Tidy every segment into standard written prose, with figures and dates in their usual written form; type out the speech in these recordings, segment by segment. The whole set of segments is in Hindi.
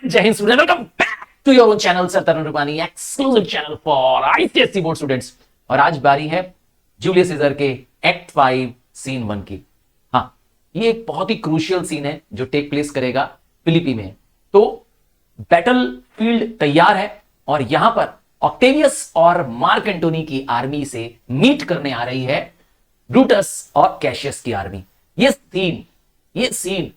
जय हिंद student, welcome back to your own channel sir Tarun Rupani, exclusive channel for ICSE board students. और आज बारी है जूलियस सीजर के एक्ट 5 सीन 1 की। हाँ, ये एक बहुत ही क्रूशियल सीन है जो टेक प्लेस करेगा फिलिपी में। तो बैटल फील्ड तैयार है और यहां पर ऑक्टेवियस और मार्क एंटोनी की आर्मी से मीट करने आ रही है ब्रूटस और कैशियस की आर्मी। ये सीन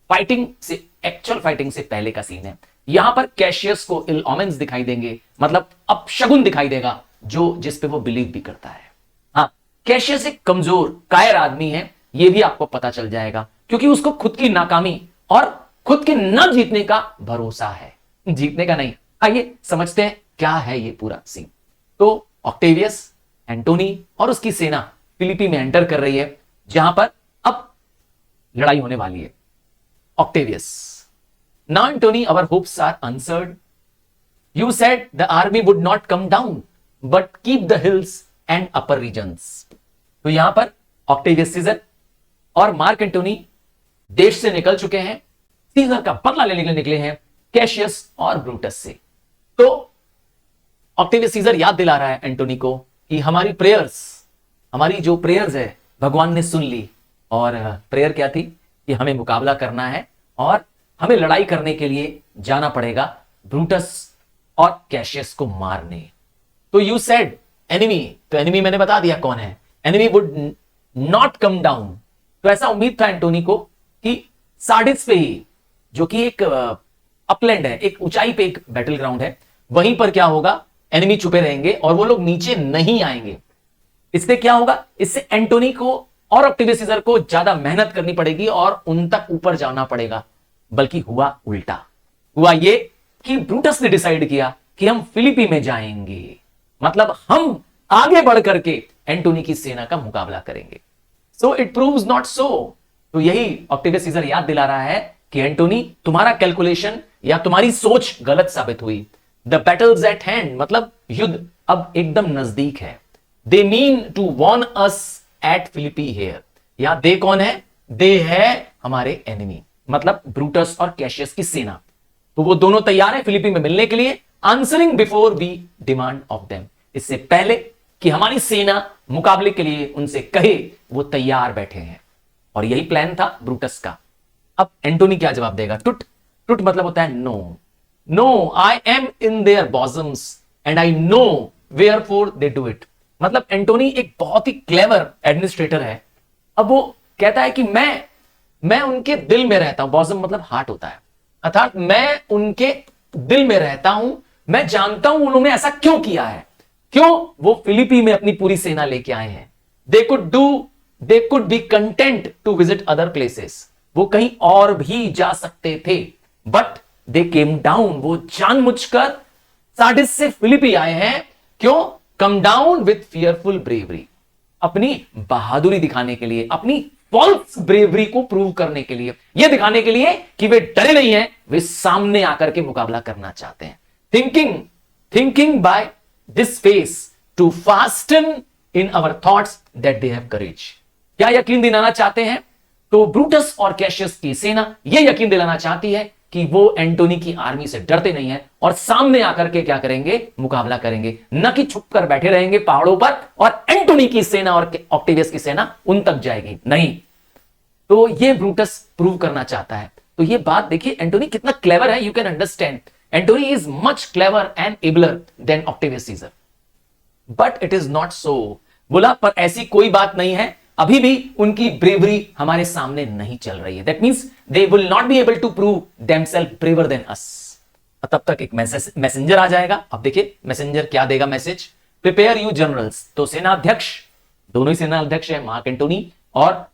फाइटिंग से, एक्चुअल फाइटिंग से पहले का सीन है। यहां पर कैशियस को इल ओमेंस दिखाई देंगे, मतलब अपशगुन दिखाई देगा जो जिस पे वो बिलीव भी करता है। हाँ, कैशियस एक कमजोर कायर आदमी है, ये भी आपको पता चल जाएगा क्योंकि उसको खुद की नाकामी और खुद के न जीतने का भरोसा है, जीतने का नहीं। आइए समझते हैं क्या है ये पूरा सीन। तो ऑक्टेवियस, एंटोनी और उसकी सेना फिलिपी में एंटर कर रही है जहां पर अब लड़ाई होने वाली है। Octavius. Now, Antony, our hopes are answered. You said the army would not come down, but keep the hills and upper regions. तो यहां पर ऑक्टेवियस सीजर और मार्क एंटोनी देश से निकल चुके हैं, सीजर का बदला लेने के लिए निकले हैं कैशियस और ब्रूटस से। तो ऑक्टेवियस सीजर याद दिला रहा है एंटोनी को कि हमारी जो प्रेयर्स है भगवान ने सुन ली। और प्रेयर क्या थी कि हमें मुकाबला करना है और हमें लड़ाई करने के लिए जाना पड़ेगा ब्रूटस और कैशियस को मारने। तो यू सेड एनिमी, तो एनिमी मैंने बता दिया कौन है। Enemy would not come down. तो ऐसा उम्मीद था एंटोनी को कि सार्डिस पे ही, जो कि एक अपलैंड है, एक ऊंचाई पे एक बैटल ग्राउंड है, वहीं पर क्या होगा, एनिमी छुपे रहेंगे और वो लोग नीचे नहीं आएंगे। इससे क्या होगा, इससे एंटोनी को और ऑक्टेवियस सीजर को ज्यादा मेहनत करनी पड़ेगी और उन तक ऊपर जाना पड़ेगा। बल्कि हुआ उल्टा। हुआ ये कि ब्रूटस ने डिसाइड किया कि हम फिलिपी में जाएंगे, मतलब हम आगे बढ़ करके एंटोनी की सेना का मुकाबला करेंगे। So it proves not so. तो यही ऑक्टेवियस सीजर याद दिला रहा है कि एंटोनी, तुम्हारा कैलकुलेशन या तुम्हारी सोच गलत साबित हुई। द बैटल्स एट हैंड, मतलब युद्ध अब एकदम नजदीक है। They mean to warn us at Philippi here. यहां दे कौन है, दे है हमारे एनिमी, मतलब ब्रूटस और कैशियस की सेना। तो वो दोनों तैयार हैं फिलिपी में मिलने के लिए, answering before we demand of them. इससे पहले कि हमारी सेना मुकाबले के लिए उनसे कहे, वो तैयार बैठे हैं। और यही प्लान था ब्रूटस का। अब एंटोनी क्या जवाब देगा, टुट। टुट मतलब होता है no, I am in their bosoms and I know wherefore they do it. मतलब एंटोनी एक बहुत ही क्लेवर एडमिनिस्ट्रेटर है। अब वो कहता है कि मैं उनके दिल में रहता हूं। बॉजम मतलब हार्ट होता है, अर्थात मैं उनके दिल में रहता हूं। मैं जानता हूं उन्होंने ऐसा क्यों किया है, क्यों वो फिलिपी में अपनी पूरी सेना लेके आए हैं। They could be content to visit other places. वो कहीं और भी जा सकते थे, बट दे केम डाउन। वो जानबूझकर सार्डिस से फिलिपी आए हैं। क्यों? Come down with fearful bravery, अपनी बहादुरी दिखाने के लिए, अपनी फॉल्स ब्रेवरी को प्रूव करने के लिए, यह दिखाने के लिए कि वे डरे नहीं हैं, वे सामने आकर के मुकाबला करना चाहते हैं। Thinking by this face to fasten in our thoughts that they have courage. क्या यकीन दिलाना चाहते हैं? तो ब्रूटस और कैशियस की सेना यह यकीन दिलाना चाहती है कि वो एंटोनी की आर्मी से डरते नहीं है और सामने आकर के क्या करेंगे, मुकाबला करेंगे, न कि छुपकर बैठे रहेंगे पहाड़ों पर और एंटोनी की सेना और ऑक्टेवियस की सेना उन तक जाएगी नहीं। तो ये ब्रूटस प्रूव करना चाहता है। तो ये बात देखिए, एंटोनी कितना क्लेवर है, you can understand. Antony is much clever and abler than Octavius Caesar, but it is not so. बोला पर ऐसी कोई बात नहीं है, अभी भी उनकी ब्रेवरी हमारे सामने नहीं चल रही है। That means they will not be able to prove themselves braver than us. तब तक एक मैसेंजर आ जाएगा। अब देखिए मैसेंजर क्या देगा मैसेज, प्रिपेयर यू जनरल्स। तो सेनाध्यक्ष, दोनों ही सेनाध्यक्ष है, मार्क एंटोनी और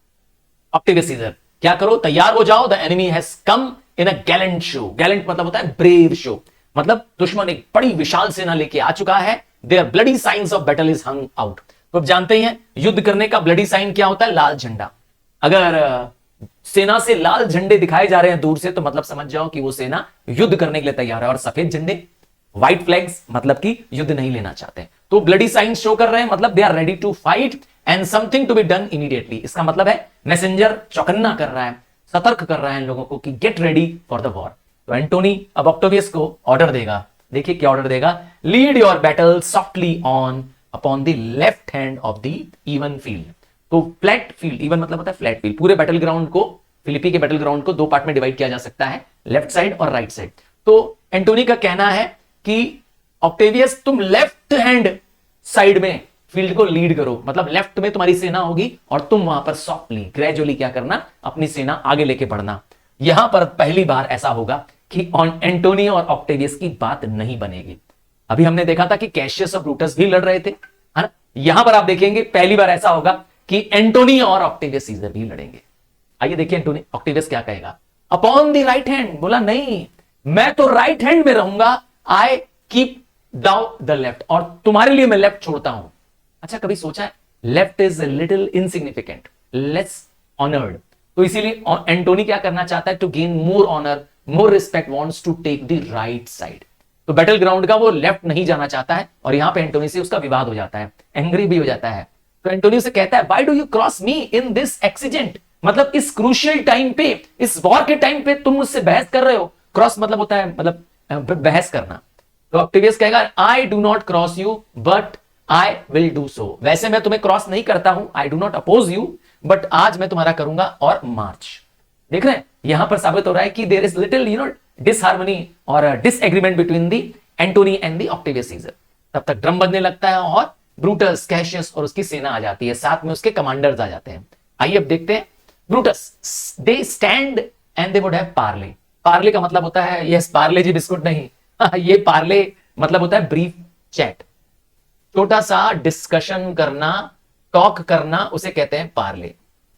ऑक्टेवियस सीजर, क्या करो, तैयार हो जाओ। The enemy has come in a Gallant show. Gallant मतलब होता है ब्रेव शो, मतलब दुश्मन एक बड़ी विशाल सेना लेके आ चुका है। Their bloody science of battle is hung out. तो आप जानते ही हैं युद्ध करने का ब्लडी साइन क्या होता है, लाल झंडा। अगर सेना से लाल झंडे दिखाए जा रहे हैं दूर से, तो मतलब समझ जाओ कि वो सेना युद्ध करने के लिए तैयार है। और सफेद झंडे, व्हाइट फ्लैग्स, मतलब कि युद्ध नहीं लेना चाहते। तो ब्लडी साइन शो कर रहे हैं, मतलब they are ready to fight and something to be done immediately. इसका मतलब है मैसेंजर चौकन्ना कर रहा है, सतर्क कर रहा है इन लोगों को कि get ready for the war. तो एंटोनी अब ऑक्टेवियस को ऑर्डर देगा, देखिए क्या ऑर्डर देगा, lead your battle softly on upon the left hand of the even field. तो फ्लैट फील्ड, इवन मतलब होता है फ्लैट फील्ड, पूरे बैटल ग्राउंड को, फिलिपी के बैटल ग्राउंड को दो पार्ट में डिवाइड किया जा सकता है, लेफ्ट साइड और राइट साइड। तो एंटोनी का कहना है कि ऑक्टेवियस तुम लेफ्ट हैंड साइड में फील्ड को लीड करो, मतलब लेफ्ट में तुम्हारी सेना होगी और तुम वहां पर सॉफ्टली ग्रेजुअली क्या करना, अपनी सेना आगे लेके बढ़ना। यहां पर पहली बार ऐसा होगा कि एंटोनी और ऑक्टेवियस की बात नहीं बनेगी। अभी हमने देखा था कि कैशियस और ब्रूटस भी लड़ रहे थे, है ना। यहां पर आप देखेंगे पहली बार ऐसा होगा कि एंटोनी और ऑक्टेवियस सीजर भी लड़ेंगे। आइए देखिए एंटोनी ऑक्टेवियस क्या कहेगा, अपॉन द राइट हैंड, बोला नहीं मैं तो राइट हैंड में रहूंगा, I keep down the left, और तुम्हारे लिए मैं लेफ्ट छोड़ता हूं। अच्छा कभी सोचा है left is little insignificant, less honoured, तो इसीलिए एंटोनी क्या करना चाहता है, to gain more honour more respect wants to take the right side. तो बैटल ग्राउंड का वो लेफ्ट नहीं जाना चाहता है, और यहां पे एंटोनी से उसका विवाद हो जाता है, एंग्री भी हो जाता है। तो एंटोनी से कहता है why do you cross me in this accident, मतलब इस क्रूशियल टाइम पे, इस वॉर के टाइम पे तुम मुझसे बहस कर रहे हो। क्रॉस मतलब होता है मतलब बहस करना। तो ऑक्टेवियस कहेगा I do not cross you but I will do so, वैसे मैं तुम्हें क्रॉस नहीं करता हूं, I do not oppose you, but आज मैं तुम्हारा करूंगा और मार्च। देख रहे हैं यहां पर साबित हो रहा है कि देयर इज लिटिल डिसहार्मनी और disagreement between the Antony and the Octavius Caesar. तब तक ड्रम बजने लगता है और ब्रूटस, कैशियस और उसकी सेना आ जाती है, साथ में उसके कमांडर्स आ जाते हैं। आइए अब देखते हैं Brutus, they stand and they would have Parle. Parle का मतलब होता है यस पार्ले जी बिस्कुट नहीं, ये पार्ले मतलब होता है ब्रीफ चैट, छोटा सा डिस्कशन करना, टॉक करना, उसे कहते हैं पार्ले।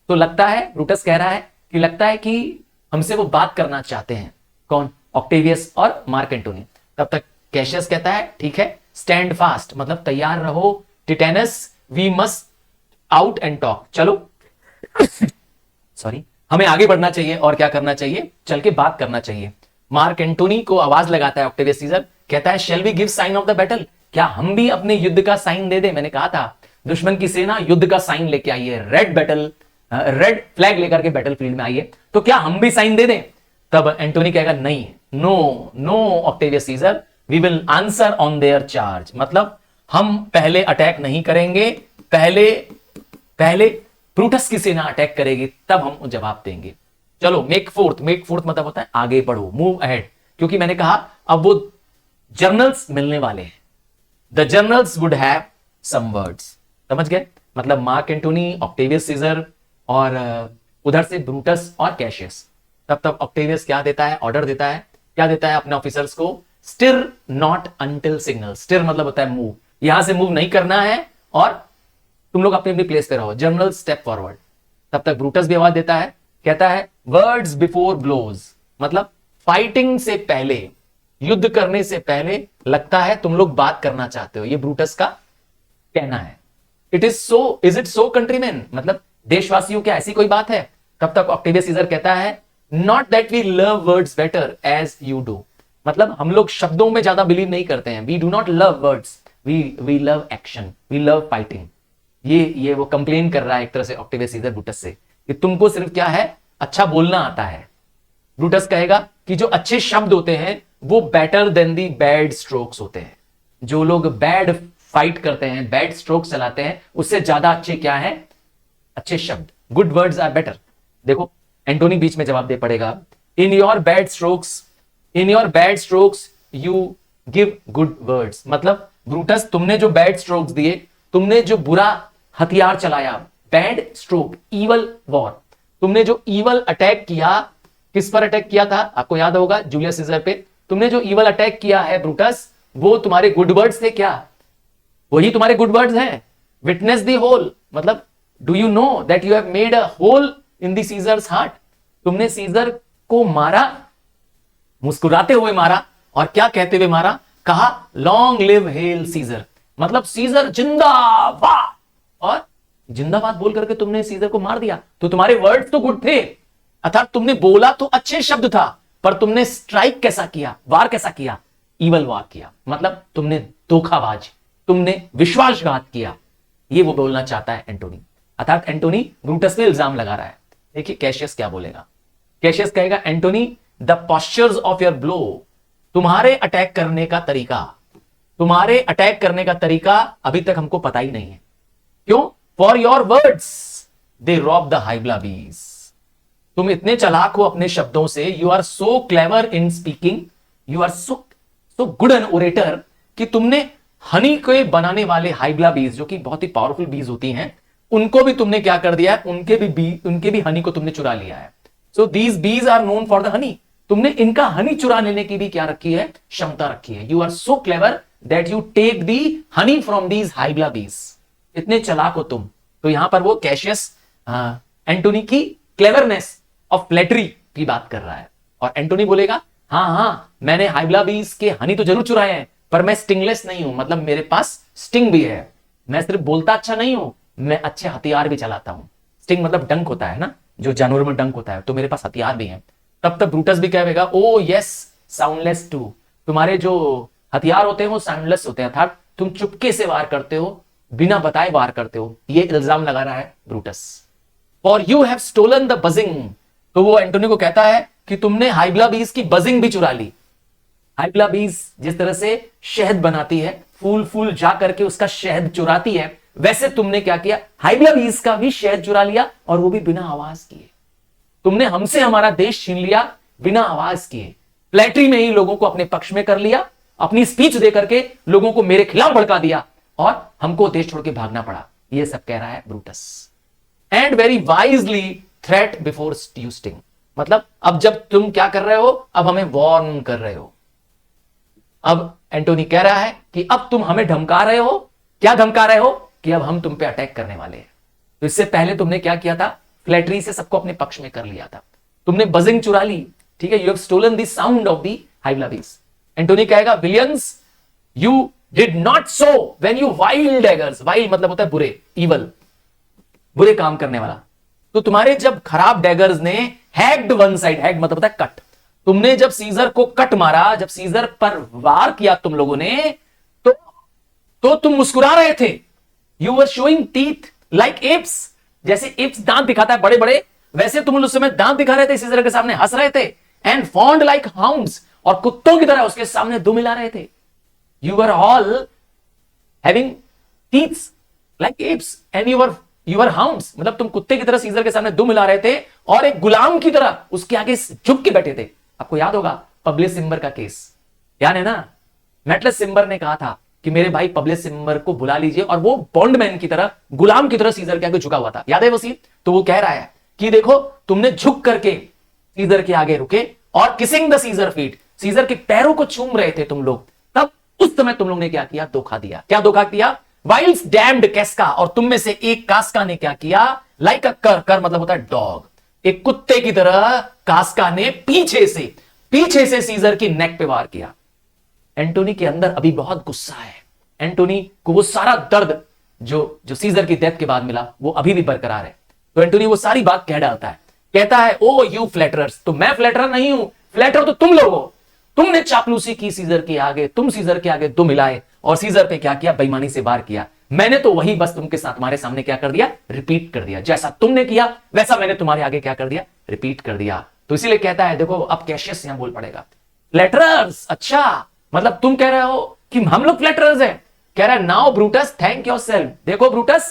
तो लगता है ब्रूटस कह रहा है कि लगता है कि हमसे वो बात करना चाहते हैं, कौन, ऑक्टेवियस और मार्क एंटोनी। तब तक कैशियस कहता है ठीक है, स्टैंड फास्ट मतलब तैयार रहो, Titinius we must out and talk, चलो सॉरी हमें आगे बढ़ना चाहिए और क्या करना चाहिए, चल के बात करना चाहिए। मार्क एंटोनी को आवाज लगाता है ऑक्टेवियस सीजर, कहता है shall we give sign of the battle, क्या हम भी अपने युद्ध का साइन दे दे। मैंने कहा था दुश्मन की सेना युद्ध का साइन लेके आई है, रेड फ्लैग लेकर के बैटलफील्ड में आई है, तो क्या हम भी साइन दे दें। तब एंटोनी कहेगा नहीं, no no Octavius Caesar, we will answer on their charge, मतलब हम पहले अटैक नहीं करेंगे, पहले ब्रूटस की सेना अटैक करेगी तब हम जवाब देंगे। चलो मेक फोर्थ मतलब होता है आगे बढ़ो, मूव अहेड, क्योंकि मैंने कहा अब वो जर्नल्स मिलने वाले हैं, the generals would have some words, समझ गए, मतलब मार्क एंटोनी, ऑक्टेवियस सीजर और उधर से ब्रूटस और कैशियस। तब ऑक्टेवियस क्या देता है, ऑर्डर देता है, क्या देता है अपने ऑफिसर्स को, stir not until signal, stir मतलब होता है मूव, यहां से मूव नहीं करना है और तुम लोग अपनी अपनी प्लेस पे रहो, जनरल स्टेप फॉरवर्ड। तब तक ब्रूटस भी आवाज देता है, कहता है वर्ड्स बिफोर ब्लोज, मतलब फाइटिंग से पहले, युद्ध करने से पहले लगता है तुम लोग बात करना चाहते हो, ये ब्रूटस का कहना है। It is so, is it so countryman, मतलब देशवासियों क्या ऐसी कोई बात है। तब तक ऑक्टेवियस सीजर कहता है not that we love words better as you do, मतलब हम लोग शब्दों में ज्यादा बिलीव नहीं करते हैं, we do not love words, we love action, we love fighting. ये वो कंप्लेन कर रहा है एक तरह से ऑक्टेवियस सीजर ब्रूटस से कि तुमको सिर्फ क्या है, अच्छा बोलना आता है। ब्रूटस कहेगा कि जो अच्छे शब्द होते हैं वो बेटर देन दी बैड स्ट्रोक्स होते हैं, जो लोग बैड फाइट करते हैं, बैड स्ट्रोक्स चलाते हैं, उससे ज्यादा अच्छे क्या है, अच्छे शब्द, गुड वर्ड्स आर बेटर। देखो एंटोनी बीच में जवाब दे पड़ेगा, in your bad strokes you give good words, मतलब ब्रूटस तुमने जो बैड स्ट्रोक्स दिए, तुमने जो बुरा हथियार चलाया, बैड स्ट्रोक, ईवल वॉर, तुमने जो ईवल अटैक किया, किस पर अटैक किया था आपको याद होगा, जूलियस सीजर पे। तुमने जो ईवल अटैक किया है ब्रूटस, वो तुम्हारे गुड वर्ड्स थे क्या, वही तुम्हारे गुड वर्ड्स हैं। विटनेस दी होल, मतलब do you know that you have made a hole in the Caesar's heart, तुमने सीजर को मारा, मुस्कुराते हुए मारा, और क्या कहते हुए मारा, कहा लॉन्ग लिव हेल सीजर, मतलब सीजर जिंदाबाद, और जिंदाबाद बोल करके तुमने सीजर को मार दिया। तो तुम्हारे वर्ड्स तो गुड थे, अर्थात तुमने बोला तो अच्छे शब्द था, पर तुमने स्ट्राइक कैसा किया, वार कैसा किया, ईवल वार किया, मतलब तुमने धोखाबाज, तुमने विश्वासघात किया, ये वो बोलना चाहता है एंटोनी। अर्थात एंटोनी ब्रूटस पे इल्जाम लगा रहा है। देखिए कैशियस क्या बोलेगा, कैशियस कहेगा Antony the postures of your blow, तुम्हारे अटैक करने का तरीका, तुम्हारे अटैक करने का तरीका अभी तक हमको पता ही नहीं है। क्यों? For your words they rob the Hybla bees. तुम इतने चालाक हो अपने शब्दों से, you are so clever in speaking, you are so good an orator, कि तुमने हनी के बनाने वाले हाइब्ला बीज, जो कि बहुत ही पावरफुल बीज होती हैं, उनको भी तुमने क्या कर दिया है, उनके भी हनी को तुमने चुरा लिया है। So these bees are known for the honey. तुमने इनका हनी चुरा लेने की भी क्या रखी है, क्षमता रखी है। You are so clever that you take the honey from these Hybla bees. इतने चालाक हो तुम। तो यहां पर वो कैशियस एंटोनी की क्लेवरनेस ऑफ फ्लैटरी की बात कर रहा है। और एंटोनी बोलेगा, हाँ मैंने हाइब्ला बीज के हनी तो जरूर चुराए हैं, पर मैं स्टिंगलेस नहीं हूं, मतलब मेरे पास स्टिंग भी है। मैं सिर्फ बोलता अच्छा नहीं हूं, मैं अच्छे हथियार भी चलाता हूं। स्टिंग मतलब डंक होता है ना, जो जानवरों में डंक होता है, तो मेरे पास हथियार भी हैं। तब ब्रूटस भी कहेगा, ओ यस साउंडलेस टू, तुम्हारे जो हथियार होते हैं वो साउंडलेस होते हैं, अर्थात तुम चुपके से वार करते हो, बिना बताए वार करते हो। ये इल्जाम लगा रहा है ब्रूटस। और you have stolen the buzzing, तो वो एंटोनी को कहता है कि तुमने हाइब्ला बीज की बजिंग भी चुरा ली। हाइब्ला बीज जिस तरह से शहद बनाती है, फूल जा करके उसका शहद चुराती है, वैसे तुमने क्या किया, हाइब्ला बीज का भी शहद चुरा लिया, और वो भी बिना आवाज किए। तुमने हमसे हमारा देश छीन लिया बिना आवाज किए। फ्लैटरी में ही लोगों को अपने पक्ष में कर लिया, अपनी स्पीच दे करके लोगों को मेरे खिलाफ भड़का दिया, और हमको देश छोड़ के भागना पड़ा। ये सब कह रहा है Brutus. And very wisely threat before you sting, मतलब अब जब तुम क्या कर रहे हो, अब हमें वार्न कर रहे हो। अब एंटोनी कह रहा है कि अब तुम हमें धमका रहे हो। क्या धमका रहे हो? कि अब हम तुम पे अटैक करने वाले हैं। तो इससे पहले तुमने क्या किया था, फ्लैटरी से सबको अपने पक्ष में कर लिया था, तुमने बजिंग चुरा ली, ठीक है, you have stolen the sound of the Hybla bees. Antony कहेगा, villains you did not so when you wild daggers, wild मतलब होता है बुरे, इवल, बुरे काम करने वाला। तो तुम्हारे जब खराब डैगर्स ने हैग्ड वन साइड, हैग्ड मतलब होता है कट, तुमने जब सीजर को कट मारा, जब सीजर पर वार किया तुम लोगों ने, तो तुम मुस्कुरा रहे थे। You were showing teeth like apps, जैसे एप्स दांत दिखाता है बड़े बड़े, वैसे तुम उस समय दांत दिखा रहे थे, सीजर के सामने हंस रहे थे। एंड फॉन्ड लाइक हाउंड्स, और कुत्तों की तरह उसके सामने दुम मिला रहे थे। You were all having teeths like apps and you were hounds, मतलब तुम कुत्ते की तरह सीजर के सामने दुम मिला रहे थे, और एक गुलाम की तरह उसके आगे झुक के बैठे थे। आपको याद होगा पब्लिस सिम्बर का केस, याद है ना? मैटलेस सिम्बर ने कहा था कि मेरे भाई पब्लिस सिम्बर को बुला लीजिए, और वो बॉन्डमैन की तरह, गुलाम की तरह सीजर के आगे झुका हुआ था। याद है वो सीन? तो वो कह रहा है कि देखो तुमने झुक करके सीजर के आगे रुके और kissing the Caesar feet, Caesar के पैरों को चूम रहे थे तुम लोग, तब उस समय तुम लोग ने क्या किया, धोखा दिया। क्या धोखा दिया? वाइल्स डैम्ड कैस्का, और तुम में से एक कास्का ने क्या किया, लाइक अ कर मतलब होता है डॉग, एक कुत्ते की तरह कास्का ने पीछे से सीजर की नेक पे वार किया। एंटोनी के अंदर अभी बहुत गुस्सा है। एंटोनी को वो सारा दर्द जो सीजर की डेथ के बाद मिला, वो अभी भी बरकरार है। तो एंटोनी वो सारी बात कह डालता है, कहता है, ओ यू फ्लैटरर्स, तो मैं फ्लैटरर नहीं हूं, फ्लैटर तो तुम लोग हो। तुमने चापलूसी की सीजर के आगे, तुम सीजर के आगे दुम मिलाए, और सीजर पे क्या किया, बेईमानी से वार किया। मैंने तो वही बस तुमके साथ, तुम्हारे सामने क्या कर दिया, रिपीट कर दिया। जैसा तुमने किया वैसा मैंने तुम्हारे आगे क्या कर दिया, रिपीट कर दिया। तो इसीलिए कहता है, देखो अब कैशियस यहां बोल पड़ेगा, फ्लैटरर्स, अच्छा मतलब तुम कह रहे हो कि हम लोग फ्लैटरर्स हैं। कह रहा है, नाउ ब्रूटस थैंक योरसेल्फ, देखो ब्रूटस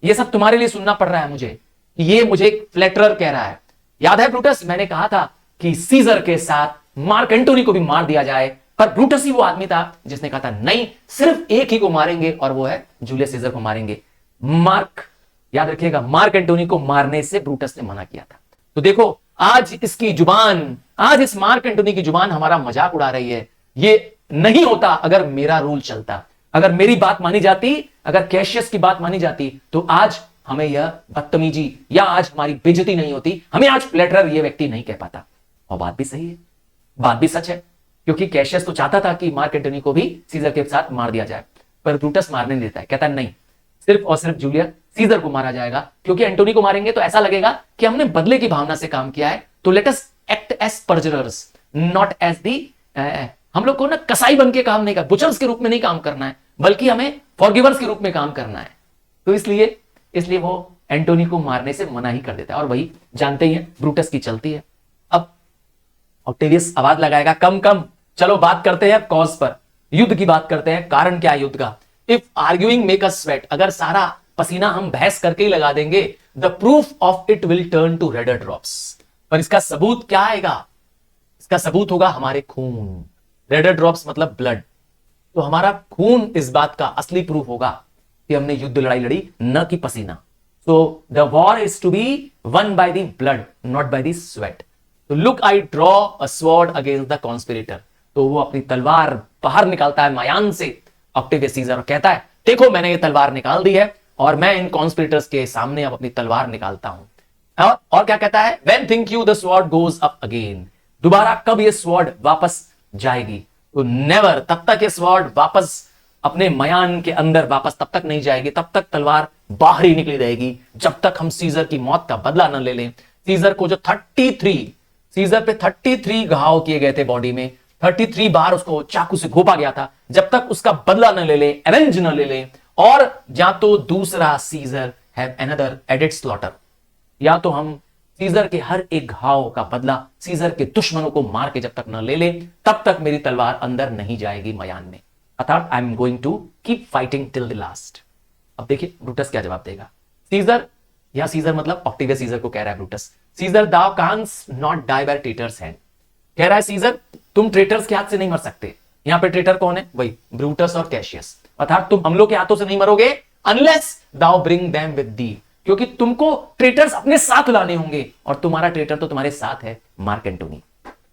ये सब तुम्हारे लिए सुनना पड़ रहा है मुझे, ये मुझे फ्लैटरर कह रहा है। याद है ब्रूटस, मैंने कहा था कि सीजर के साथ मार्क एंटोनी को भी मार दिया जाए, पर ब्रूटस ही वो आदमी था जिसने कहा था नहीं, सिर्फ एक ही को मारेंगे, और वो है जूलियस सीजर को मारेंगे। मार्क, याद रखिएगा, मार्क एंटोनी को मारने से ब्रूटस ने मना किया था। तो देखो आज इसकी जुबान, आज इस मार्क एंटोनी की जुबान हमारा मजाक उड़ा रही है। ये नहीं होता अगर मेरा रूल चलता, अगर मेरी बात मानी जाती, अगर कैशियस की बात मानी जाती, तो आज हमें यह बदतमीजी या आज हमारी बेइज्जती नहीं होती, हमें आज फ्लैटरर ये व्यक्ति नहीं कह पाता। और बात भी सही है, बात भी सच है, क्योंकि कैशियस तो चाहता था कि मार्क एंटोनी को भी सीजर के साथ मार दिया जाए, पर ब्रूटस मारने नहीं देता है, कहता नहीं, सिर्फ और सिर्फ जूलियस सीजर को मारा जाएगा, क्योंकि एंटोनी को मारेंगे तो ऐसा लगेगा कि हमने बदले की भावना से काम किया है। तो let us act as perjurers, not as the, हम लोग को ना कसाई बन के काम नहीं करना, बुचर्स के रूप में नहीं काम करना है, बल्कि हमें फॉरगिवर्स के रूप में काम करना है। तो इसलिए वो एंटोनी को मारने से मना ही कर देता है, और वही जानते ही हैं ब्रूटस की चलती है। अब ऑक्टेवियस आवाज लगाएगा, कम कम, चलो बात करते हैं कॉज पर, युद्ध की बात करते हैं, कारण क्या है युद्ध का। If arguing make us sweat, अगर सारा पसीना हम बहस करके ही लगा देंगे, the proof of it will turn to redder drops, पर इसका सबूत क्या आएगा, इसका सबूत होगा हमारे खून। रेडर ड्रॉप्स मतलब ब्लड, तो हमारा खून इस बात का असली प्रूफ होगा कि हमने युद्ध लड़ाई लड़ी, न कि पसीना। So the war is to be won by the blood, not by the sweat. तो look, I draw a sword against the conspirator, तो वो अपनी तलवार बाहर निकालता है मायान से ऑक्टेवियस सीजर, और कहता है देखो मैंने ये तलवार निकाल दी है और मैं इन कॉन्स्पिरेटर्स के सामने अब अपनी तलवार निकालता हूं। और क्या कहता है, when think you the sword goes up again, दोबारा कब ये स्वॉर्ड वापस जाएगी, तो नेवर, तब तक ये स्वॉर्ड वापस अपने मयान के अंदर वापस तब तक नहीं जाएगी, तब तक तलवार बाहर ही निकली रहेगी, जब तक हम सीजर की मौत का बदला न ले लें। सीजर को जो 33, सीजर पे 33 घाव किए गए थे बॉडी में, 33 बार उसको चाकू से घोपा गया था, जब तक उसका बदला न ले ले, एवेंज न ले ले, और या तो दूसरा Caesar have another added slaughter, या तो हम सीजर के हर एक घाव का बदला सीजर के दुश्मनों को मार के जब तक न ले ले, तब तक मेरी तलवार अंदर नहीं जाएगी मयान में, अर्थात I am going to keep fighting till the last. अब देखिए ब्रूटस क्या जवाब देगा। सीजर, या सीजर मतलब ऑक्टेवियस सीजर को कह रहा है Brutus, Caesar thou canst not die by traitor's hand, कह रहा है सीजर तुम ट्रेटर्स के हाथ से नहीं मर सकते। यहां पे ट्रेटर कौन है, वही ब्रूटस और कैशियस, अर्थात तुम हम लोग के हाथों से नहीं मरोगे, unless thou bring them with thee, क्योंकि तुमको ट्रेटर्स अपने साथ लाने होंगे, और तुम्हारा ट्रेटर तो तुम्हारे साथ है, मार्क एंटोनी।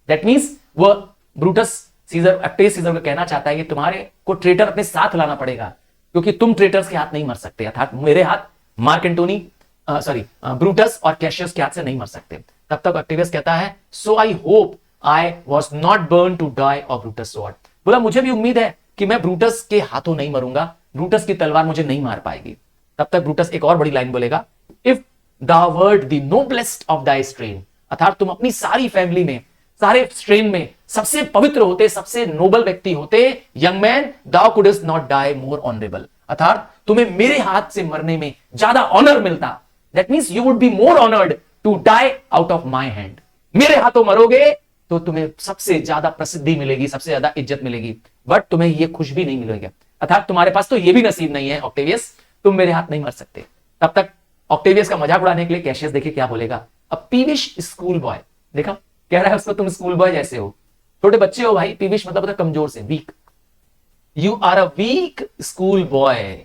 दैट मींस वो ब्रूटस सीजर, ऑक्टेवियस सीजर को कहना चाहता है कि तुम्हारे को ट्रेटर अपने साथ लाना पड़ेगा, क्योंकि तुम ट्रेटर्स के हाथ नहीं मर सकते, अर्थात मेरे हाथ मार्क एंटोनी ब्रूटस और कैशियस के हाथ से नहीं मर सकते। तब तक ऑक्टेवियस कहता है, so I hope I was not born to die of Brutus sword, बोला मुझे भी उम्मीद है कि मैं ब्रूटस के हाथों नहीं मरूंगा, ब्रूटस की तलवार मुझे नहीं मार पाएगी। तब तक ब्रूटस एक और बड़ी लाइन बोलेगा, if thou wert the noblest of thy strain, अर्थात तुम अपनी सारी फैमिली में, सारे स्ट्रेन में सबसे पवित्र होते, सबसे नोबल व्यक्ति होते, young man thou couldst not die more honorable, अर्थात तुम्हें मेरे हाथ से मरने में ज्यादा ऑनर मिलता। That means you would be more honoured to die out of my hand, मेरे हाथों मरोगे तो तुम्हें सबसे ज्यादा प्रसिद्धि मिलेगी, सबसे ज्यादा इज्जत मिलेगी, बट तुम्हें यह खुश भी नहीं मिलेगा, अर्थात तुम्हारे पास तो यह भी नसीब नहीं है ऑक्टेवियस, तुम मेरे हाथ नहीं मर सकते। तब तक ऑक्टेवियस का मजाक उड़ाने के लिए कैशियस देखिए क्या बोलेगा, अ पीविश स्कूल बॉय, देखा कह रहा है उसको तुम स्कूल बॉय जैसे हो, छोटे बच्चे हो भाई, पीविश मतलब होता है कमजोर से, weak, you are a weak school boy,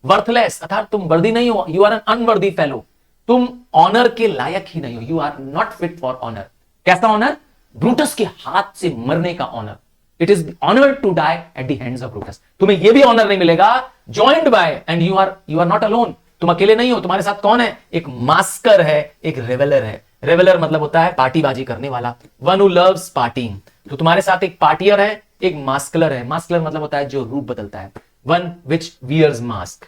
worthless, अर्थात तुम वर्दी नहीं हो, you are an unworthy fellow, तुम ऑनर के लायक ही नहीं हो, you are not fit for honour. कैसा ऑनर, ब्रूटस के हाथ से मरने का honour, it is honour to die at the hands of Brutus, तुम्हें यह भी ऑनर नहीं मिलेगा, joined by, and you are not alone, तुम अकेले नहीं हो, तुम्हारे साथ कौन है, एक मास्कर है, एक रेवेलर है, रेवेलर मतलब होता है पार्टीबाजी करने वाला, वन हु लव्स पार्टिंग, तो तुम्हारे साथ एक पार्टियर है, एक मास्कलर है, मास्कलर मतलब होता है जो रूप बदलता है, वन विच वियर्स मास्क,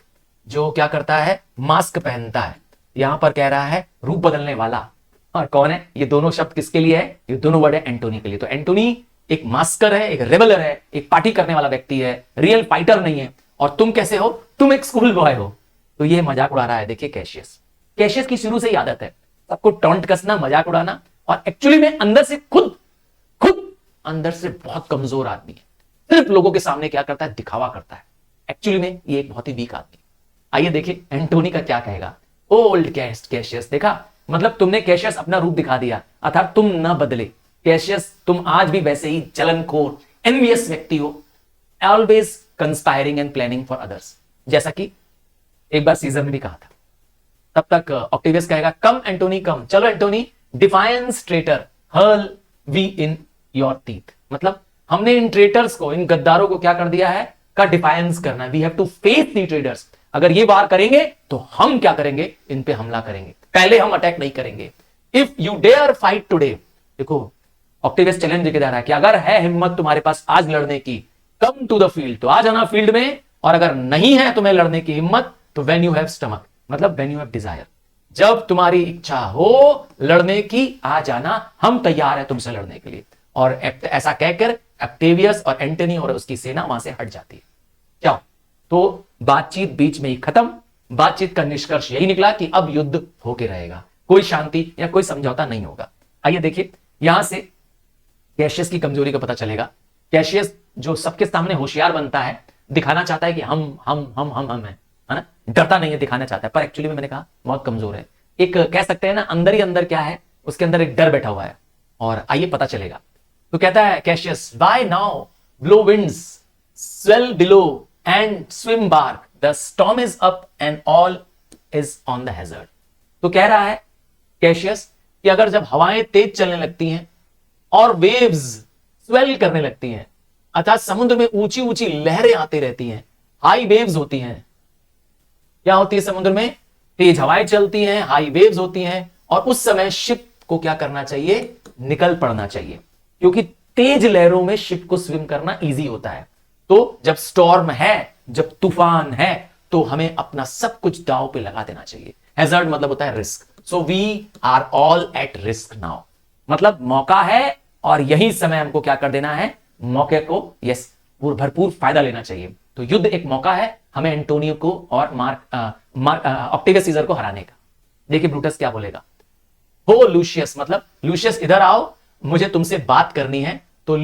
जो क्या करता है, मास्क पहनता है, यहां पर कह रहा है रूप बदलने वाला, और कौन है, ये दोनों शब्द किसके लिए है, ये दोनों वर्ड है एंटोनी के लिए। तो एंटोनी एक मास्कर है, एक रेवेलर है, एक पार्टी करने वाला व्यक्ति है, रियल फाइटर नहीं है, और तुम कैसे हो, तुम एक स्कूल बॉय हो। तो ये मजाक उड़ा रहा है, देखिए कैशियस, कैशियस की शुरू से ही आदत है सबको टॉन्ट कसना, मजाक उड़ाना, और एक्चुअली में अंदर से खुद अंदर से बहुत कमजोर आदमी है, सिर्फ लोगों के सामने क्या करता है, दिखावा करता है, एक्चुअली में ये एक बहुत ही वीक आदमी। आइए देखिए एंटोनी का क्या कहेगा, ओल्ड कैशियस, देखा मतलब तुमने कैशियस अपना रूप दिखा दिया, अर्थात तुम ना बदले, कैशियस तुम आज भी वैसे ही जलनखोर एनवियस व्यक्ति हो, always conspiring and planning for others, जैसा कि एक बार सीजन में भी कहा था। तब तक ऑक्टेवियस कहेगा, कम एंटोनी कम, चलो Antony, defiance traitor hurl we in your teeth, मतलब हमने इन ट्रेटर्स को, इन गद्दारों को क्या कर दिया है, का डिफायंस करना है, we have to face the traitors, अगर ये वार करेंगे तो हम क्या करेंगे, इन पे हमला करेंगे, पहले हम अटैक नहीं करेंगे। If you dare fight today, देखो ऑक्टेवियस चैलेंज देके जा रहा है कि अगर है हिम्मत तुम्हारे पास आज लड़ने की, कम टू द फील्ड, तो आ जाना फील्ड में, और अगर नहीं है तुम्हें लड़ने की हिम्मत, तो व्हेन यू हैव स्टमक, मतलब व्हेन यू हैव डिजायर, जब तुम्हारी इच्छा हो लड़ने की, आ जाना, हम तैयार है तुमसे लड़ने के लिए। और ऐसा कहकर ऑक्टेवियस और एंटनी और उसकी सेना वहां से हट जाती है। क्या तो बातचीत बीच में ही खत्म, बातचीत का निष्कर्ष यही निकला कि अब युद्ध होके रहेगा, कोई शांति या कोई समझौता नहीं होगा। आइए देखिए यहां से कैशियस की कमजोरी का पता चलेगा। कैशियस जो सबके सामने होशियार बनता है, दिखाना चाहता है कि हम है ना, डरता नहीं है, दिखाना चाहता है, पर एक्चुअली में मैंने कहा बहुत कमजोर है। एक कह सकते हैं ना, अंदर ही अंदर क्या है, उसके अंदर एक डर बैठा हुआ है, और आइए पता चलेगा। तो कहता है Cassius, by now blow winds swell billow and swim bark, the storm is up and all is on the hazard. तो कह रहा है कैशियस कि अगर जब हवाएं तेज चलने लगती हैं और वेव्स स्वेल करने लगती हैं, अर्थात समुद्र में ऊंची ऊंची लहरें आती रहती हैं, हाई वेव्स होती हैं। क्या होती है समुद्र में? तेज हवाएं चलती हैं, हाई वेव्स होती हैं, और उस समय शिप को क्या करना चाहिए? निकल पड़ना चाहिए, क्योंकि तेज लहरों में शिप को स्विम करना इजी होता है। तो जब स्टॉर्म है, जब तूफान है, तो हमें अपना सब कुछ दांव पे लगा देना चाहिए। हैजर्ड मतलब होता है risk. So we are all at risk now, मतलब मौका है, और यही समय हमको क्या कर देना है? मौके को यस भरपूर फायदा लेना चाहिए। तो युद्ध एक मौका है हमें एंटोनियो को और ऑक्टेवियस सीजर को हराने का। देखिए ब्रूटस क्या बोलेगा, हो लूशियस, मतलब लूशियस इधर आओ, मुझे तुमसे बात करनी है। तो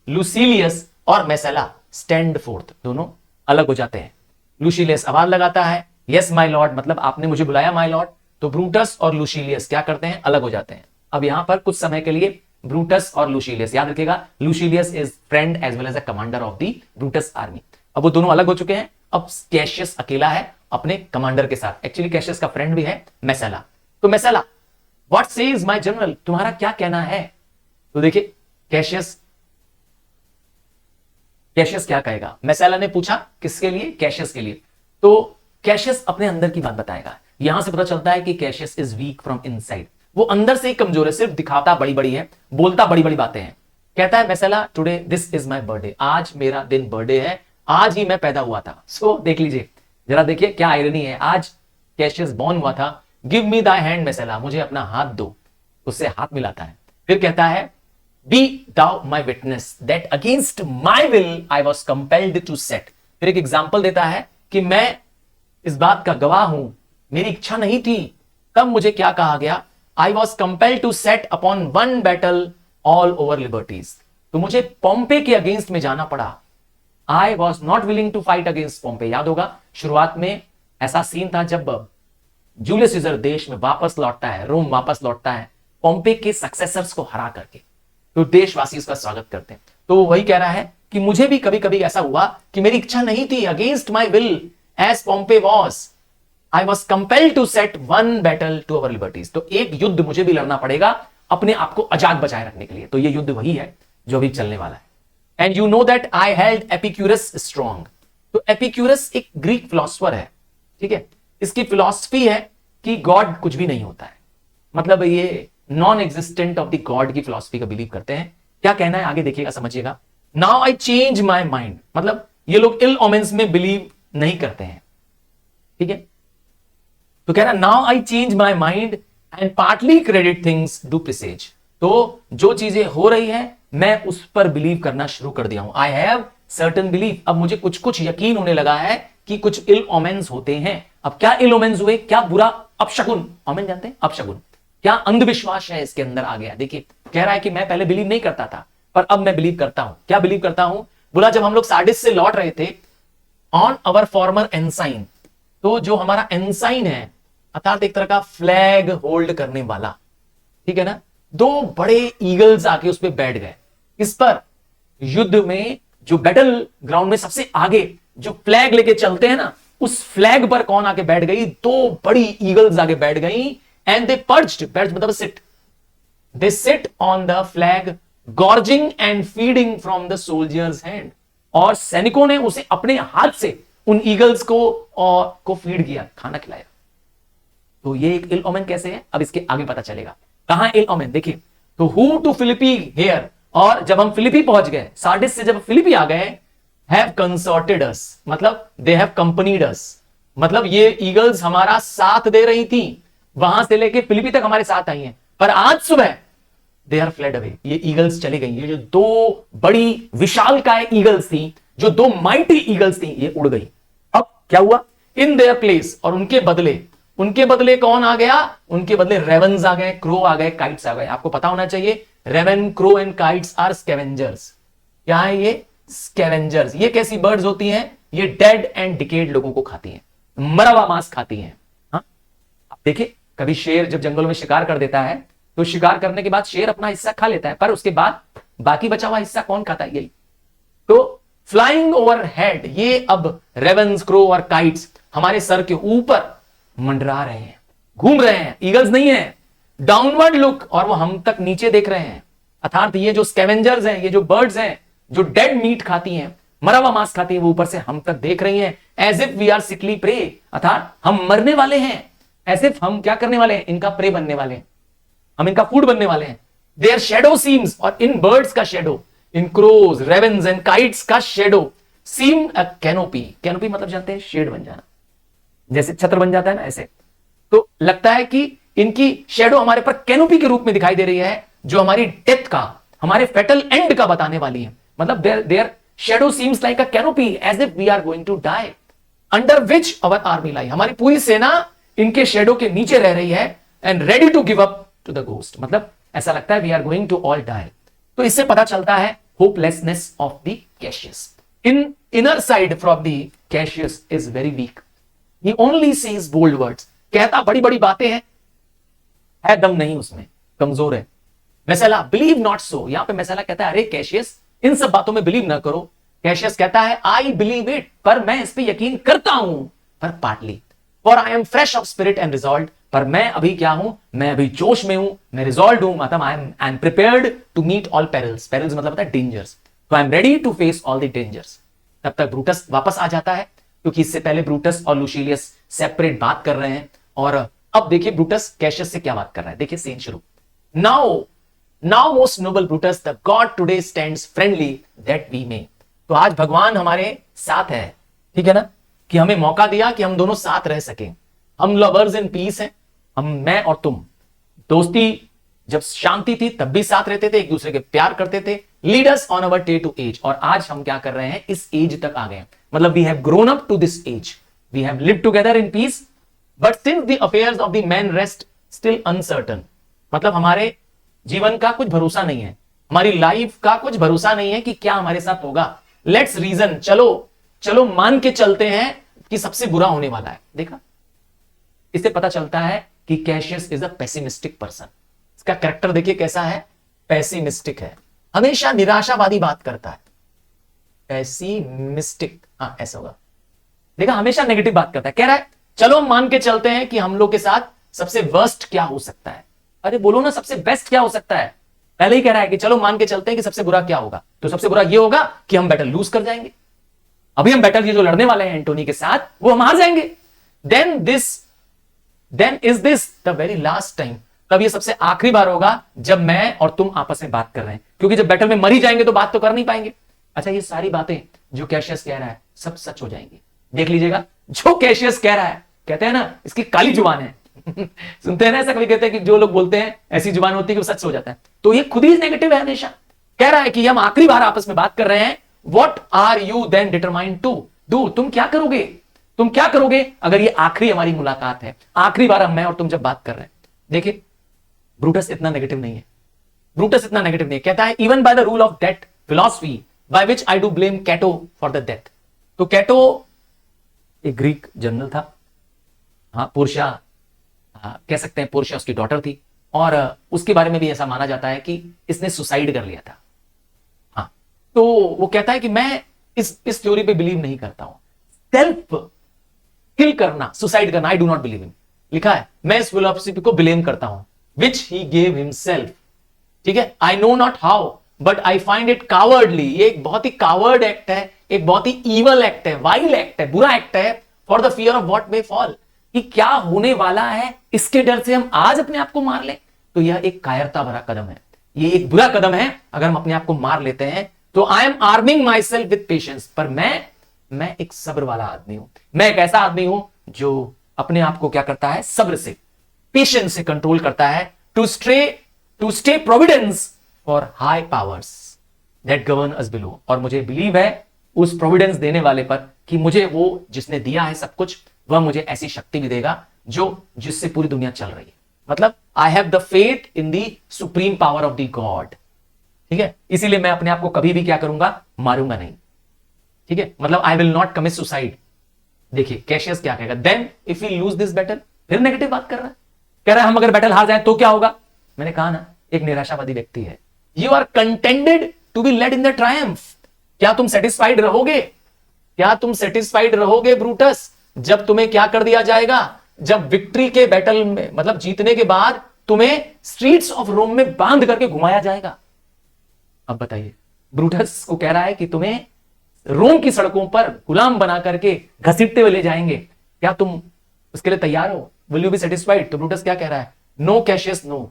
लूसिलियस और मेसेला स्टैंड फोर्थ, दोनों अलग हो जाते हैं। लूसिलियस आवाज लगाता है, यस माय लॉर्ड, मतलब आपने मुझे बुलाया माय लॉर्ड। तो ब्रूटस और लूसिलियस क्या करते हैं? अलग हो जाते हैं। अब यहां पर कुछ समय के लिए ब्रूटस और लूसिलियस, याद रखिएगा Lucilius is friend as well as a commander of the Brutus army. अब वो दोनों अलग हो चुके हैं। अब कैशियस अकेला है अपने कमांडर के साथ। एक्चुअली कैशियस का फ्रेंड भी है मेसेला। तो मेसेला, व्हाट सेज माय जनरल, तुम्हारा क्या कहना है? तो देखिए कैशियस क्या कहेगा। मेसेला ने पूछा किसके लिए? कैशियस के लिए। तो कैशियस अपने अंदर की बात बताएगा। यहां से पता चलता है कि Cassius is weak from inside, वो अंदर से ही कमजोर है, सिर्फ दिखाता बड़ी बड़ी है, बोलता बड़ी बड़ी बातें हैं। कहता है Messala, today this is my birthday, आज मेरा दिन बर्थडे है, आज ही मैं पैदा हुआ था। सो देख लीजिए, जरा देखिए क्या आयरनी है, आज कैशियस बॉर्न हुआ था। गिव मी दाई हैंड मेसेला, मुझे अपना हाथ दो, उससे हाथ मिलाता है। फिर कहता है, be thou my witness that against my will I was compelled to set. फिर एक एग्जाम्पल देता है कि मैं इस बात का गवाह हूं, मेरी इच्छा नहीं थी, तब मुझे क्या कहा गया? I was compelled to set upon one battle all over liberties. तो मुझे पोम्पे के अगेंस्ट में जाना पड़ा। I was not willing to fight against Pompey. याद होगा शुरुआत में ऐसा सीन था जब जूलियस सीजर देश में वापस लौटता है, रोम वापस लौटता है पोम्पे के सक्सेसर्स को हरा करके, तो देशवासी उसका स्वागत करते हैं। तो वही कह रहा है कि मुझे भी कभी कभी ऐसा हुआ कि मेरी इच्छा नहीं थी, against my will as Pompey was, I was compelled to set one battle to our liberties. तो एक युद्ध मुझे भी लड़ना पड़ेगा अपने आप को आजाद बचाए रखने के लिए। तो ये युद्ध वही है जो अभी चलने वाला है। And you know that I held Epicurus strong. तो एपिक्यूरस एक ग्रीक फिलोसफर है, ठीक है। इसकी फिलॉसफी है कि गॉड कुछ भी नहीं होता है, मतलब ये non existent of the God की फिलॉसफी का बिलीव करते हैं। क्या कहना है आगे देखिएगा, समझिएगा। Now I change my mind, मतलब ये लोग इल ओमेंस में बिलीव नहीं करते हैं, ठीक है। तो कह रहा now I change my mind and partly credit things do presage. तो जो चीजें हो रही है मैं उस पर बिलीव करना शुरू कर दिया हूं। आई हैव सर्टन बिलीव, अब मुझे कुछ कुछ यकीन होने लगा है कि कुछ इल ओमेंस होते हैं। अब क्या इल ओमेंस हुए? क्या बुरा अपशकुन, ओमेन जानते हैं अपशकुन, क्या अंधविश्वास है इसके अंदर आ गया। देखिए कह रहा है कि मैं पहले बिलीव नहीं करता था, पर अब मैं बिलीव करता हूं। क्या बिलीव करता हूं? बोला जब हम लोग सार्डिस से लौट रहे थे, ऑन अवर फॉर्मर एनसाइन, तो जो हमारा एनसाइन है अर्थात एक तरह का फ्लैग होल्ड करने वाला, ठीक है ना, दो बड़े ईगल्स आके उस पर बैठ गए। इस पर युद्ध में जो बैटल ग्राउंड में सबसे आगे जो फ्लैग लेके चलते हैं ना, उस फ्लैग पर कौन आके बैठ गई? दो बड़ी ईगल्स आके बैठ गई। एंड दे पर्च्ड, पर्च मतलब sit, they sit on the flag gorging and feeding from the soldiers hand. और सैनिकों ने उसे अपने हाथ से उन ईगल्स को फीड किया, खाना खिलाया। तो ये एक इल ओमेन कैसे है, अब इसके आगे पता चलेगा। कहां इल ओमेन देखिए, तो हु टू फिलिपी हेयर, और जब हम फिलिपी पहुंच गए, सार्डिस से जब फिलिपी आ गए, हैव कंसर्टेड अस, मतलब दे हैव कंपनीड अस, मतलब ये ईगल्स हमारा साथ दे रही थी, वहां से लेके फिलिपी तक हमारे साथ आई हैं, पर आज सुबह दे आर फ्लेड अवे, ये ईगल्स चली गई। ये जो दो बड़ी विशालकाय ईगल्स थी, जो दो माइटी ईगल्स थी, ये उड़ गई। अब क्या हुआ? इन देयर प्लेस, और उनके बदले कौन आ गया? उनके बदले रेवंस आ गए, क्रो आ गए, काइट्स आ गए। आपको पता होना चाहिए raven, crow and kites are scavengers. क्या है ये? स्कैवेंजर्स। ये कैसी बर्ड्स होती हैं? ये डेड एंड डिकेड लोगों को खाती हैं, मरा हुआ मांस खाती हैं। हाँ, आप देखिए कभी शेर जब जंगलों में शिकार कर देता है तो शिकार करने के बाद शेर अपना हिस्सा खा लेता है, पर उसके बाद बाकी बचा हुआ हिस्सा कौन खाता है? यही। तो फ्लाइंग ओवर हेड, ये अब रेवंस, क्रो और काइट्स हमारे सर के ऊपर मंडरा रहे हैं, घूम रहे हैं। ईगल्स नहीं है, डाउनवर्ड लुक, और वो हम तक नीचे देख रहे हैं। अर्थात ये जो स्कैवेंजर्स हैं, ये जो बर्ड्स हैं जो डेड मीट खाती हैं, मरा हुआ मांस खाती हैं, वो ऊपर से हम तक देख रही हैं। As if we are sickly prey, अर्थात हम मरने वाले हैं। एज इफ हम क्या करने वाले हैं? इनका प्रे बनने वाले हैं, हम इनका फूड बनने वाले हैं। देयर शेडो सीम्स, और इन बर्ड्स का शेडो, इन क्रोज, रेवंस एंड काइट्स का shadow seem a canopy. Canopy मतलब जानते हैं? शेड बन जाना, जैसे छत्र बन जाता है ना, ऐसे। तो लगता है कि इनकी शेडो हमारे पर कैनोपी के रूप में दिखाई दे रही है, जो हमारी डेथ का, हमारे फेटल एंड का बताने वाली है। मतलब their shadow seems like a canopy as if we are going to die, under which our army lie. हमारी पूरी सेना इनके शेडो के नीचे रह रही है, and ready to give up to the ghost. मतलब ऐसा लगता है we are going to all die. तो इससे पता चलता है hopelessness of the Cassius. In inner side from the Cassius is very weak, he only says bold words. कहता बड़ी बड़ी बातें हैं, है दम नहीं उसमें, कमजोर है। मैसेला बिलीव नॉट सो, यहां पे मैसेला कहता है अरे कैशियस इन सब बातों में बिलीव ना करो। कैशियस कहता है आई बिलीव इट, पर मैं इस पे यकीन करता हूं, पर partly. For I am fresh of spirit and resolve, पर मैं अभी क्या हूं? मैं अभी जोश में हूं, मैं रिजॉल्व हूं, मतलब I am prepared to meet all perils. Perils मतलब होता है डेंजर्स। तो I am ready to face all the dangers. तब तक ब्रूटस वापस आ जाता है, क्योंकि इससे पहले ब्रूटस और लुसिलियस सेपरेट बात कर रहे हैं। और अब देखिए ब्रूटस कैशियस से क्या बात कर रहा है। देखिए सीन शुरू। Now most noble Brutus, the god today stands friendly that we may. तो आज भगवान हमारे साथ है, ठीक है ना, कि हमें मौका दिया कि हम दोनों साथ रह सकें। हम लवर्स इन पीस हैं, मैं और तुम। दोस्ती जब शांति थी तब भी साथ रहते थे, एक दूसरे के प्यार करते थे। Lead us on our way to age, और आज हम क्या कर रहे हैं? इस एज तक आ गए। मतलब we have grown up to this age, we have lived together in peace, but since the affairs of the man rest still uncertain. मतलब हमारे जीवन का कुछ भरोसा नहीं है, हमारी लाइफ का कुछ भरोसा नहीं है कि क्या हमारे साथ होगा। लेट्स रीजन, चलो मान के चलते हैं कि सबसे बुरा होने वाला है। देखा, इससे पता चलता है कि Cassius is a pessimistic person. इसका कैरेक्टर देखिए कैसा है, पेसिमिस्टिक है, हमेशा निराशावादी बात करता है। पेसिमिस्टिक, हाँ ऐसा होगा। देखा, हमेशा नेगेटिव बात करता है। कह रहा है चलो हम मान के चलते हैं कि हम लोग के साथ सबसे वर्स्ट क्या हो सकता है। अरे बोलो ना, सबसे बेस्ट क्या हो सकता है। पहले ही कह रहा है कि चलो मान के चलते हैं कि सबसे बुरा क्या होगा। तो सबसे बुरा ये होगा कि हम बैटल लूज कर जाएंगे। अभी हम बैटल ये जो लड़ने वाले हैं एंटोनी के साथ, वो हम हार जाएंगे। Then is this the very last time, तब ये सबसे आखिरी बार होगा जब मैं और तुम आपस में बात कर रहे हैं, क्योंकि जब बैटल में मर ही जाएंगे तो बात तो कर नहीं पाएंगे। अच्छा, ये सारी बातें जो कैशियस कह रहा है सब सच हो जाएंगी। देख लीजिएगा, जो कैशियस कह रहा है, कहते हैं ना इसकी काली जुबान है सुनते हैं ना ऐसा, कभी कहते हैं कि जो लोग बोलते हैं ऐसी जुबान होती है कि वो सच हो जाता है। तो ये खुद ही नेगेटिव है हमेशा। कह रहा है कि हम आखिरी बार आपस में बात कर रहे हैं। What are you then determined to do, तुम क्या करोगे अगर ये आखिरी हमारी मुलाकात है, आखिरी बार मैं और तुम जब बात कर रहे हैं। देखिए ब्रूटस इतना नेगेटिव नहीं है। कहता है even by the rule of that philosophy by which I do blame Cato for the death. तो कैटो एक ग्रीक जनरल था, हाँ पोर्शिया, कह सकते हैं पोर्शिया उसकी डॉटर थी, और उसके बारे में भी ऐसा माना जाता है कि इसने सुसाइड कर लिया था। हाँ, तो वो कहता है कि मैं इस थ्योरी पे बिलीव नहीं करता हूं। सेल्फ किल करना, सुसाइड करना, आई डू नॉट बिलीव इन। लिखा है मैं इस फिलॉसफी को बिलीव करता हूं, विच ही गेव हिमसेल्फ। ठीक है, आई know not how but I find it cowardly. ये एक बहुत ही कावर्ड एक्ट है, एक बहुत ही ईवल एक्ट है, वाइल एक्ट है, बुरा एक्ट है। For the fear of what may fall, कि क्या होने वाला है इसके डर से हम आज अपने आप को मार लें। तो यह एक कायरता भरा कदम है, ये एक बुरा कदम है अगर हम अपने आप को मार लेते हैं। तो I M arming my self with patience, पर मैं एक सब्र वाला आदमी हूं। मैं एक ऐसा आदमी हूं जो अपने आप को क्या करता है, सब्र से, पेशेंस से कंट्रोल करता है। To stay providence for high powers that govern us below. और मुझे बिलीव है उस प्रोविडेंस देने वाले पर कि मुझे वो जिसने दिया है सब कुछ, वह मुझे ऐसी शक्ति भी देगा जिससे पूरी दुनिया चल रही है। मतलब I have the faith in the supreme power of the God, ठीक है, इसीलिए मैं अपने आप को कभी भी क्या करूंगा, मारूंगा नहीं, ठीक है, मतलब I will not commit suicide. देखिए कैशियस क्या कहेगा, then if we lose this battle, फिर नेगेटिव बात कर रहा है, कह रहा है हम अगर बैटल हार जाए तो क्या होगा। मैंने कहा ना, एक निराशावादी व्यक्ति है। You are contented to be led in the triumph. क्या तुम सेटिस्फाइड रहोगे, क्या तुम सेटिस्फाइड रहोगे ब्रूटस, जब तुम्हें क्या कर दिया जाएगा, जब विक्ट्री के बैटल में, मतलब जीतने के बाद तुम्हें स्ट्रीट्स ऑफ रोम में बांध करके घुमाया जाएगा। अब बताइए, ब्रूटस को कह रहा है कि तुम्हें रोम की सड़कों पर गुलाम बना करके घसीटते हुए ले जाएंगे, क्या तुम उसके लिए तैयार हो, विल यू बी सेटिस्फाइड। तो ब्रूटस क्या कह रहा है, no Cassius no,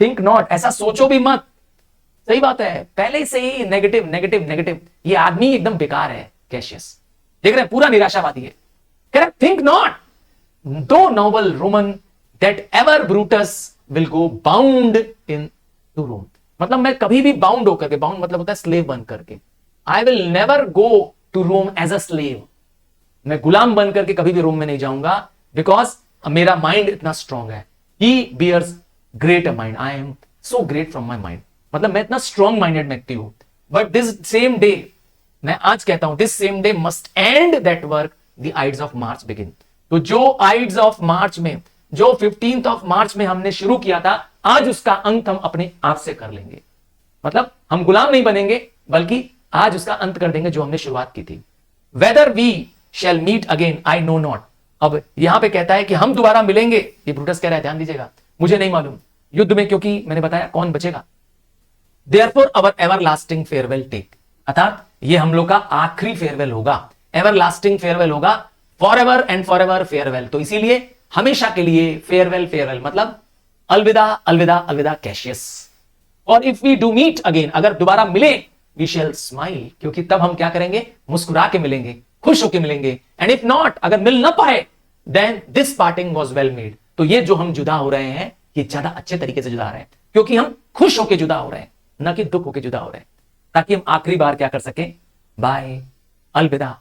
think not, ऐसा सोचो भी मत। सही बात है, पहले से ही नेगेटिव नेगेटिव नेगेटिव, ये आदमी एकदम बेकार है कैशियस, देख रहे हैं, पूरा निराशावादी है। कह रहा है think not thou noble Roman that ever Brutus will go bound into Rome. मतलब मैं कभी भी बाउंड होकर के, बाउंड मतलब होता है स्लेव बन करके, I will never go to Rome as a slave, मैं गुलाम बन करके कभी भी रोम में नहीं जाऊंगा, बिकॉज मेरा माइंड इतना स्ट्रांग है। He bears great mind, I am so great from my mind, मतलब मैं इतना स्ट्रांग माइंडेड व्यक्ति हूं। बट दिस सेम डे, मैं आज कहता हूं, this same day must and that work the aides of March begin. तो जो आइड्स ऑफ मार्च में, जो 15th ऑफ मार्च में हमने शुरू किया था, आज उसका अंत हम अपने आप से कर लेंगे। मतलब हम गुलाम नहीं बनेंगे, बल्कि आज उसका अंत कर देंगे जो हमने शुरुआत की थी। Whether we shall meet again I know not. अब यहां पे कहता है कि हम दोबारा मिलेंगे, ये ब्रूटस कह रहा है, ध्यान दीजिएगा, मुझे नहीं मालूम युद्ध में, क्योंकि मैंने बताया कौन बचेगा। देयरफॉर अवर एवरलास्टिंग फेयरवेल टेक, अर्थात ये हम लोग का आखिरी फेयरवेल होगा, एवरलास्टिंग फेयरवेल होगा, for ever and for ever farewell. तो इसीलिए हमेशा के लिए फेयरवेल फेयरवेल, मतलब अलविदा अलविदा अलविदा कैशियस। और if we do meet again, अगर दोबारा मिले, वी शैल स्माइल, क्योंकि तब हम क्या करेंगे, मुस्कुरा के मिलेंगे, खुश होके मिलेंगे। एंड इफ नॉट, अगर मिल ना पाए, then this parting was well made. तो ये जो हम जुदा हो रहे हैं, ये ज्यादा अच्छे तरीके से जुदा हो रहे हैं, क्योंकि हम खुश होके जुदा हो रहे हैं, ना कि दुख होके जुदा हो रहे हैं, ताकि हम आखिरी बार क्या कर सकें, बाय अलविदा।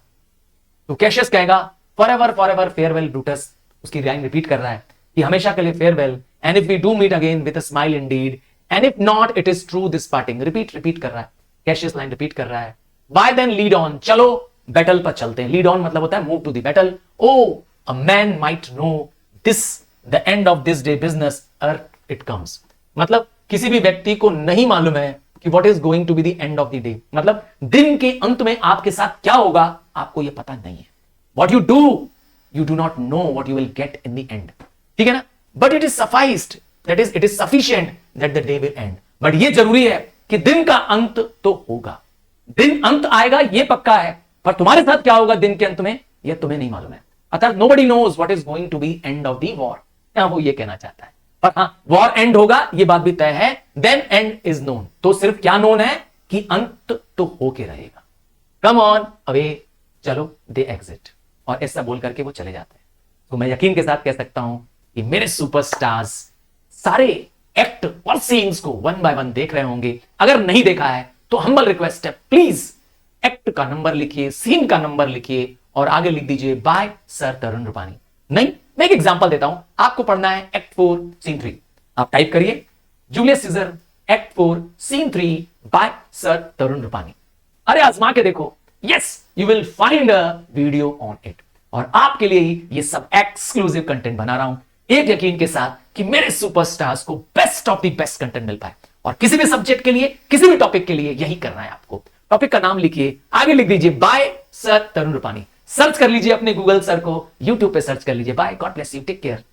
तो कैशियस कहेगा फॉर एवर फेयरवेल ब्रूटस, उसकी लाइन रिपीट कर रहा है कि हमेशा के लिए farewell, and if we do meet again with a smile indeed, and if not it is true this parting. Repeat कर रहा है, कैशियस लाइन रिपीट कर रहा है। बाय देन लीड ऑन, चलो बैटल पर चलते हैं। लीड ऑन मतलब होता है move to the battle. O a man might no this the end of this day business earth it comes. मतलब किसी भी व्यक्ति को नहीं मालूम है कि what is going to be the end of the day, मतलब दिन के अंत में आपके साथ क्या होगा, आपको यह पता नहीं है। What you do not know what you will get in the end, ठीक है ना। But it is sufficed, that is it is sufficient that the day will end. But ये जरूरी है कि दिन का अंत तो होगा, दिन अंत आएगा, ये पक्का है, पर तुम्हारे साथ क्या होगा दिन के अंत में, यह तुम्हें नहीं मालूम है। अर्थात nobody knows what is going to be end of the war, यहां वो ये कहना चाहता है। पर हां, वॉर एंड होगा, ये बात भी तय है। देन एंड इज नोन, तो सिर्फ क्या नोन है कि अंत तो होके रहेगा। कम ऑन अवे, चलो दे एग्जिट, और ऐसा बोल करके वो चले जाते हैं। तो मैं यकीन के साथ कह सकता हूं कि मेरे सुपरस्टार्स सारे एक्ट और सीन्स को वन बाय वन देख रहे होंगे। अगर नहीं देखा है तो हम्बल रिक्वेस्ट है, प्लीज एक्ट का नंबर लिखिए, सीन का नंबर लिखिए, और आगे लिख दीजिए बाय सर तरुण रूपानी। नहीं, मैं एक एग्जांपल देता हूं, आपको पढ़ना है एक्ट 4 सीन 3। आप टाइप करिए Julius Caesar act 4 scene 3 by sir Tarun Rupani. अरे आजमा के देखो, yes you will find a video on it. और आपके लिए ही ये सब एक्सक्लूसिव कंटेंट बना रहा हूं, एक यकीन के साथ कि मेरे सुपरस्टार्स को best of the best content मिल पाए। और किसी भी सब्जेक्ट के लिए, किसी भी टॉपिक के लिए यही करना है आपको। टॉपिक का नाम लिखिए, आगे लिख दीजिए by sir Tarun Rupani, search कर लीजिए अपने गूगल सर को, यूट्यूब पे सर्च कर लीजिए। Bye, God bless you, take care.